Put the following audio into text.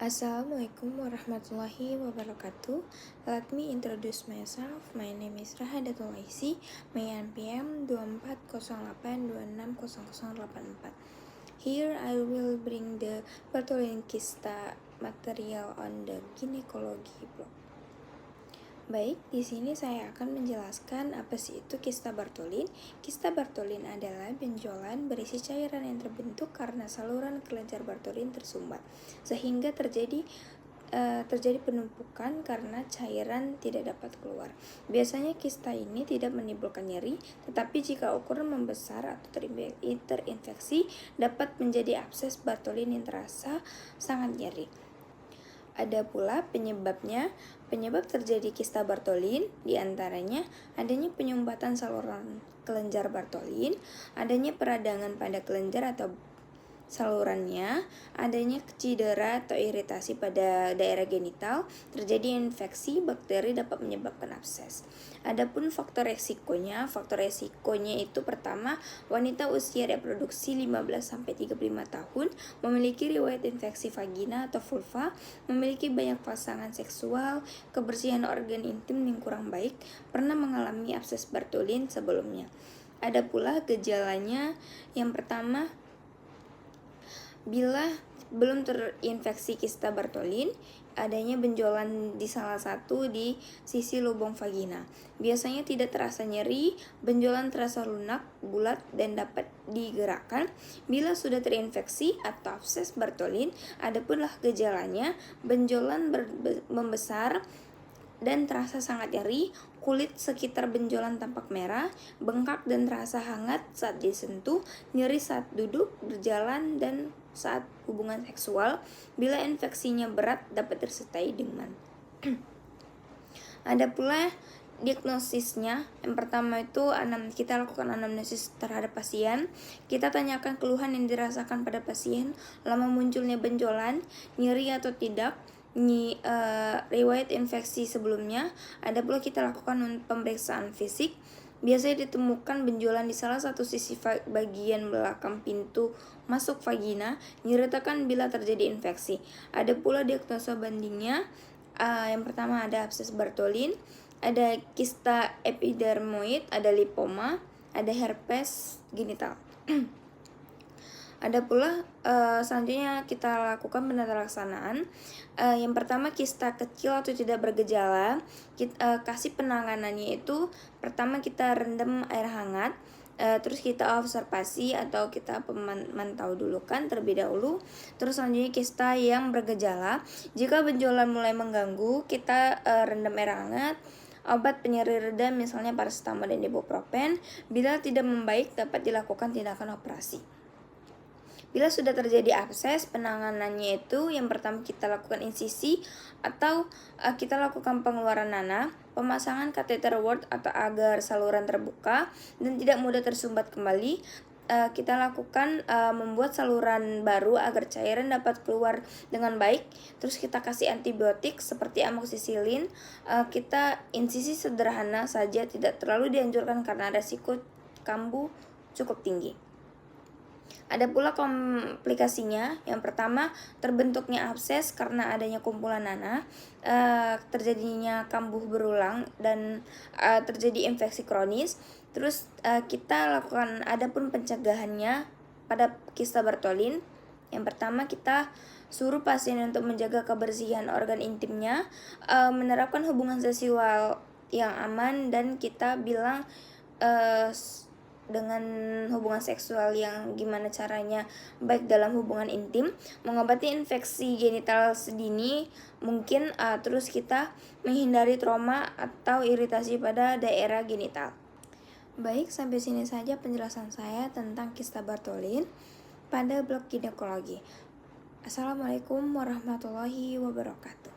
Assalamualaikum warahmatullahi wabarakatuh. Let me introduce myself. My name is Rahadatul Aisi. My NPM 2408260084. Here I will bring the Bartholin Kista material on the gynecology blog. Baik, di sini saya akan menjelaskan apa sih itu kista Bartholin. Kista Bartholin adalah benjolan berisi cairan yang terbentuk karena saluran kelenjar Bartholin tersumbat, sehingga terjadi penumpukan karena cairan tidak dapat keluar. Biasanya kista ini tidak menimbulkan nyeri, tetapi jika ukuran membesar atau terinfeksi dapat menjadi abses Bartholin yang terasa sangat nyeri. Ada pula penyebabnya. Penyebab terjadi kista Bartholin diantaranya adanya penyumbatan saluran kelenjar Bartholin, adanya peradangan pada kelenjar atau salurannya, adanya cedera atau iritasi pada daerah genital, terjadi infeksi, bakteri dapat menyebabkan abses. Adapun faktor resikonya itu pertama, wanita usia reproduksi 15-35 tahun, memiliki riwayat infeksi vagina atau vulva, memiliki banyak pasangan seksual, kebersihan organ intim yang kurang baik, pernah mengalami abses Bartholin sebelumnya. Ada pula gejalanya, yang pertama, bila belum terinfeksi kista Bartholin, adanya benjolan di salah satu di sisi lubang vagina. Biasanya tidak terasa nyeri, benjolan terasa lunak, bulat, dan dapat digerakkan. Bila sudah terinfeksi atau abses Bartholin, adapunlah gejalanya, benjolan membesar dan terasa sangat nyeri, kulit sekitar benjolan tampak merah, bengkak dan terasa hangat saat disentuh, nyeri saat duduk, berjalan, dan saat hubungan seksual. Bila infeksinya berat dapat disertai dengan ada pula diagnosisnya. Yang pertama itu kita lakukan anamnesis terhadap pasien. Kita tanyakan keluhan yang dirasakan pada pasien, lama munculnya benjolan, nyeri atau tidak, riwayat infeksi sebelumnya. Ada pula kita lakukan pemeriksaan fisik. Biasanya ditemukan benjolan di salah satu sisi bagian belakang pintu masuk vagina, nyeritakan bila terjadi infeksi. Ada pula diagnosa bandingnya. Yang pertama ada abses Bartholin, ada kista epidermoid, ada lipoma, ada herpes genital. Ada pula selanjutnya kita lakukan penata laksanaan. Yang pertama kista kecil atau tidak bergejala, kasih penanganannya itu pertama kita rendam air hangat, terus kita observasi atau kita pemantau dulu kan terlebih dahulu. Terus selanjutnya kista yang bergejala, jika benjolan mulai mengganggu kita rendam air hangat, obat penyeri reda misalnya paracetamol dan ibuprofen. Bila tidak membaik dapat dilakukan tindakan operasi. Bila sudah terjadi abses, penanganannya itu yang pertama kita lakukan insisi atau kita lakukan pengeluaran nanah, pemasangan kateter word atau agar saluran terbuka dan tidak mudah tersumbat kembali. Kita lakukan membuat saluran baru agar cairan dapat keluar dengan baik. Terus kita kasih antibiotik seperti amoxicillin. Kita insisi sederhana saja, tidak terlalu dianjurkan karena resiko kambuh cukup tinggi. Ada pula komplikasinya. Yang pertama, terbentuknya abses karena adanya kumpulan nanah, terjadinya kambuh berulang, dan terjadi infeksi kronis. Terus kita lakukan adapun pencegahannya pada kista Bartholin. Yang pertama, kita suruh pasien untuk menjaga kebersihan organ intimnya, menerapkan hubungan seksual yang aman, dan kita bilang dengan hubungan seksual yang gimana caranya baik dalam hubungan intim, mengobati infeksi genital sedini mungkin, terus kita menghindari trauma atau iritasi pada daerah genital. Baik, sampai sini saja penjelasan saya tentang kista Bartholin pada blog ginekologi. Assalamualaikum warahmatullahi wabarakatuh.